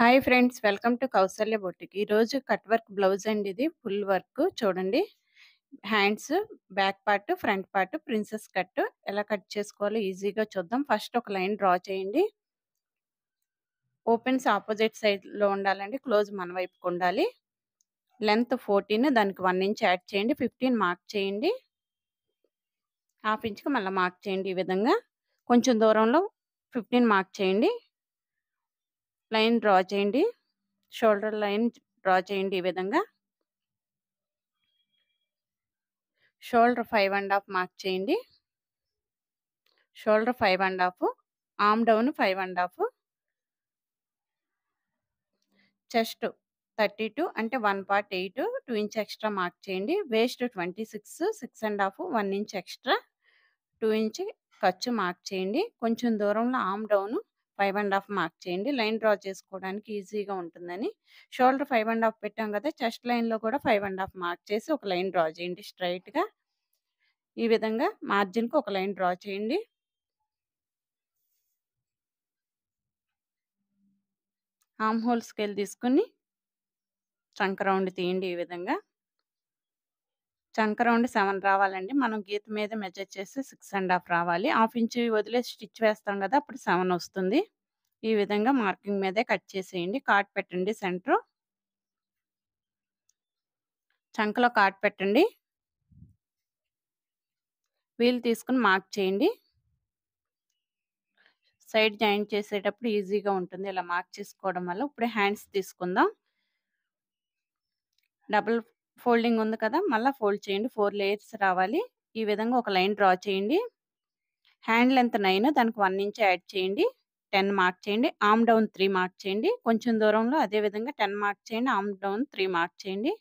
Hi friends, welcome to Kausalya boutique. ఈరోజు cut work blouse అండి. ఇది ఫుల్ వర్క్ చూడండి. Hands, back part, front part princess cut ఎలా cut చేసుకోవాలో ఈజీగా చూద్దాం. ఫస్ట్ ఒక లైన్ డ్రా చేయండి. ఓపెన్స్ ఆపోజిట్ సైడ్లో ఉండాలండి, క్లోజ్ మన వైపుకు ఉండాలి. లెంత్ 14, దానికి 1 ఇంచ్ యాడ్ చేయండి. 15 మార్క్ చేయండి. హాఫ్ ఇంచ్కి మళ్ళీ మార్క్ చేయండి. ఈ విధంగా కొంచెం దూరంలో 15 మార్క్ చేయండి. లైన్ డ్రా చేయండి. షోల్డర్ లైన్ డ్రా చేయండి. ఈ విధంగా షోల్డర్ 5.5 మార్క్ చేయండి. షోల్డర్ 5.5, ఆర్మ్ డౌన్ 5.5, చెస్ట్ 32 అంటే 1 పార్ట్ 8, 2 ఇంచ్ ఎక్స్ట్రా మార్క్ చేయండి. వేస్ట్ 26, 6.5, 1 ఇంచ్ ఎక్స్ట్రా, 2 ఇంచ్ ఖర్చు మార్క్ చేయండి. కొంచెం దూరంలో ఆర్మ్ డౌన్ 5.5 మార్క్ చేయండి. లైన్ డ్రా చేసుకోవడానికి ఈజీగా ఉంటుందని. షోల్డర్ 5.5 పెట్టాం కదా, చెస్ట్ లైన్లో కూడా 5.5 మార్క్ చేసి ఒక లైన్ డ్రా చేయండి స్ట్రైట్గా. ఈ విధంగా మార్జిన్కి ఒక లైన్ డ్రా చేయండి. ఆర్మ్ హోల్ స్కేల్ తీసుకుని చంక రౌండ్ తీయండి. ఈ విధంగా చంక రౌండ్ 7 రావాలండి. మనం గీత మీద మెజర్ చేస్తే 6.5 రావాలి. హాఫ్ ఇంచ్ వదిలేసి స్టిచ్ వేస్తాం కదా, అప్పుడు 7 వస్తుంది. ఈ విధంగా మార్కింగ్ మీదే కట్ చేసేయండి. కాట్ పెట్టండి. సెంటర్ చంకలో కాట్ పెట్టండి. వీల్ తీసుకుని మార్క్ చేయండి. సైడ్ జాయింట్ చేసేటప్పుడు ఈజీగా ఉంటుంది ఇలా మార్క్ చేసుకోవడం వల్ల. ఇప్పుడు హ్యాండ్స్ తీసుకుందాం. డబుల్ ఫోల్డింగ్ ఉంది కదా, మళ్ళీ ఫోల్డ్ చేయండి. 4 లేయర్స్ రావాలి. ఈ విధంగా ఒక లైన్ డ్రా చేయండి. హ్యాండ్ లెంత్ 9, దానికి 1 ఇంచ్ యాడ్ చేయండి. 10 మార్క్ చేయండి. ఆర్మ్ డౌన్ 3 మార్క్ చేయండి. కొంచెం దూరంలో అదే విధంగా 10 మార్క్ చేయండి. ఆర్మ్ డౌన్ 3 మార్క్ చేయండి.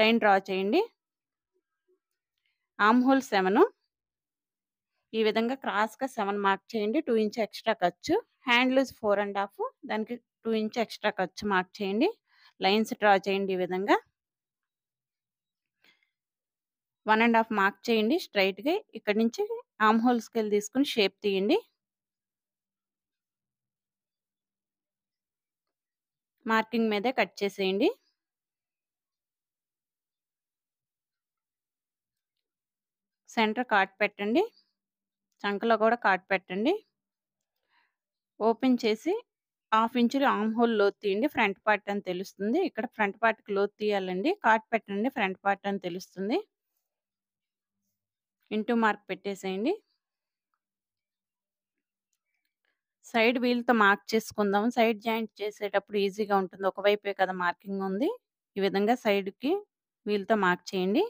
లైన్ డ్రా చేయండి. ఆర్మ్ హోల్ 7, ఈ విధంగా క్రాస్గా 7 మార్క్ చేయండి. 2 ఇంచ్ ఎక్స్ట్రా ఖర్చు. హ్యాండ్ లూజ్ 4.5, దానికి 2 ఇంచ్ ఎక్స్ట్రా ఖర్చు మార్క్ చేయండి. లైన్స్ డ్రా చేయండి. ఈ విధంగా 1.5 మార్క్ చేయండి స్ట్రైట్గా. ఇక్కడి నుంచి ఆర్మ్ హోల్ స్కేల్ తీసుకుని షేప్ తీయండి. మార్కింగ్ మీదే కట్ చేసేయండి. సెంటర్ కాట్ పెట్టండి. చంకలో కూడా కాట్ పెట్టండి. ఓపెన్ చేసి హాఫ్ ఇంచ్ ఆర్మ్ హోల్ లోతు తీయండి. ఫ్రంట్ పార్ట్ అని తెలుస్తుంది. ఇక్కడ ఫ్రంట్ పార్ట్కి లోతు తీయాలండి. కాట్ పెట్టండి. ఫ్రంట్ పార్ట్ అని తెలుస్తుంది. ఇంటూ మార్క్ పెట్టేసేయండి. సైడ్ వీల్తో మార్క్ చేసుకుందాం. సైడ్ జాయింట్ చేసేటప్పుడు ఈజీగా ఉంటుంది. ఒకవైపే కదా మార్కింగ్ ఉంది. ఈ విధంగా సైడ్కి వీల్తో మార్క్ చేయండి.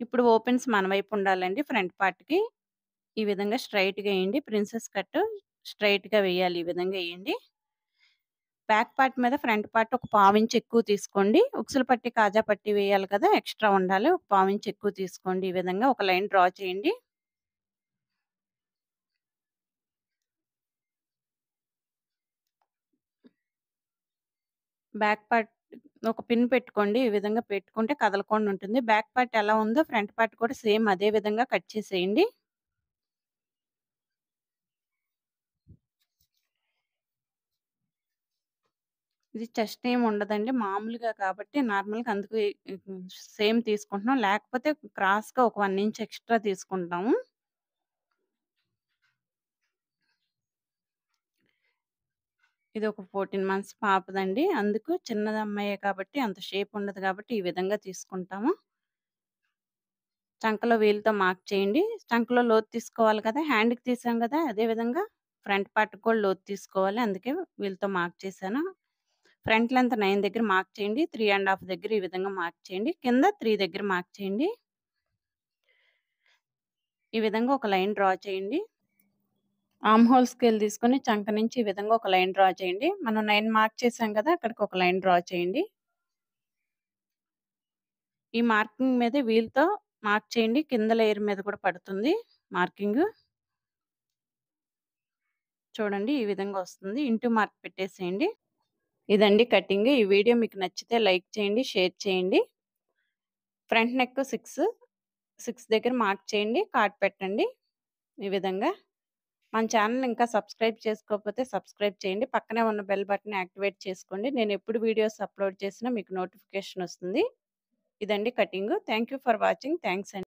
ఇప్పుడు ఓపెన్స్ మన వైపు ఉండాలండి. ఫ్రంట్ పార్ట్కి ఈ విధంగా స్ట్రైట్గా వేయండి. ప్రిన్సెస్ కట్ స్ట్రైట్గా వేయాలి. ఈ విధంగా వేయండి. బ్యాక్ పార్ట్ మీద ఫ్రంట్ పార్ట్ ఒక 1/4 ఇంచ్ ఎక్కువ తీసుకోండి. ఉక్సులు పట్టి కాజా పట్టి వేయాలి కదా, ఎక్స్ట్రా ఉండాలి. ఒక 1/4 ఇంచ్ ఎక్కువ తీసుకోండి. ఈ విధంగా ఒక లైన్ డ్రా చేయండి. బ్యాక్ పార్ట్ ఒక పిన్ పెట్టుకోండి. ఈ విధంగా పెట్టుకుంటే కదలకుండా ఉంటుంది. బ్యాక్ పార్ట్ ఎలా ఉందో ఫ్రంట్ పార్ట్ కూడా సేమ్ అదే విధంగా కట్ చేసేయండి. ఇది చెస్ట్ ఏమి ఉండదండి, మామూలుగా కాబట్టి నార్మల్గా అందుకు సేమ్ తీసుకుంటున్నాం. లేకపోతే క్రాస్గా ఒక 1 ఇంచ్ ఎక్స్ట్రా తీసుకుంటాము. ఇది ఒక 14 మంత్స్ పాపదండి. అందుకు చిన్నది అమ్మాయే కాబట్టి అంత షేప్ ఉండదు కాబట్టి ఈ విధంగా తీసుకుంటాము. చంకలో వీల్తో మార్క్ చేయండి. చంకలో లోతు తీసుకోవాలి కదా, హ్యాండ్కి తీసాం కదా, అదే విధంగా ఫ్రంట్ పార్ట్ కూడా లోతు తీసుకోవాలి. అందుకే వీల్తో మార్క్ చేశాను. ఫ్రంట్ లెంత్ 9 దగ్గర మార్క్ చేయండి. 3.5 దగ్గర ఈ విధంగా మార్క్ చేయండి. కింద 3 దగ్గర మార్క్ చేయండి. ఈ విధంగా ఒక లైన్ డ్రా చేయండి. ఆర్మ్ హోల్ స్కేల్ తీసుకొని చంక నుంచి ఈ విధంగా ఒక లైన్ డ్రా చేయండి. మనం 9 మార్క్ చేసాం కదా, అక్కడికి ఒక లైన్ డ్రా చేయండి. ఈ మార్కింగ్ మీద వీల్తో మార్క్ చేయండి. కింద లేయర్ మీద కూడా పడుతుంది మార్కింగ్. చూడండి ఈ విధంగా వస్తుంది. ఇంటూ మార్క్ పెట్టేసేయండి. ఇదండి కటింగ్. ఈ వీడియో మీకు నచ్చితే లైక్ చేయండి, షేర్ చేయండి. ఫ్రంట్ నెక్ 6 దగ్గర మార్క్ చేయండి. కాట్ పెట్టండి. ఈ విధంగా మన ఛానెల్‌ని ఇంకా సబ్స్క్రైబ్ చేసుకోకపోతే సబ్స్క్రైబ్ చేయండి. పక్కనే ఉన్న బెల్ బటన్ యాక్టివేట్ చేసుకోండి. నేనెప్పుడు వీడియోస్ అప్‌లోడ్ చేసినా మీకు నోటిఫికేషన్ వస్తుంది. ఇదండి cutting. Thank you for watching. Thanks అండి.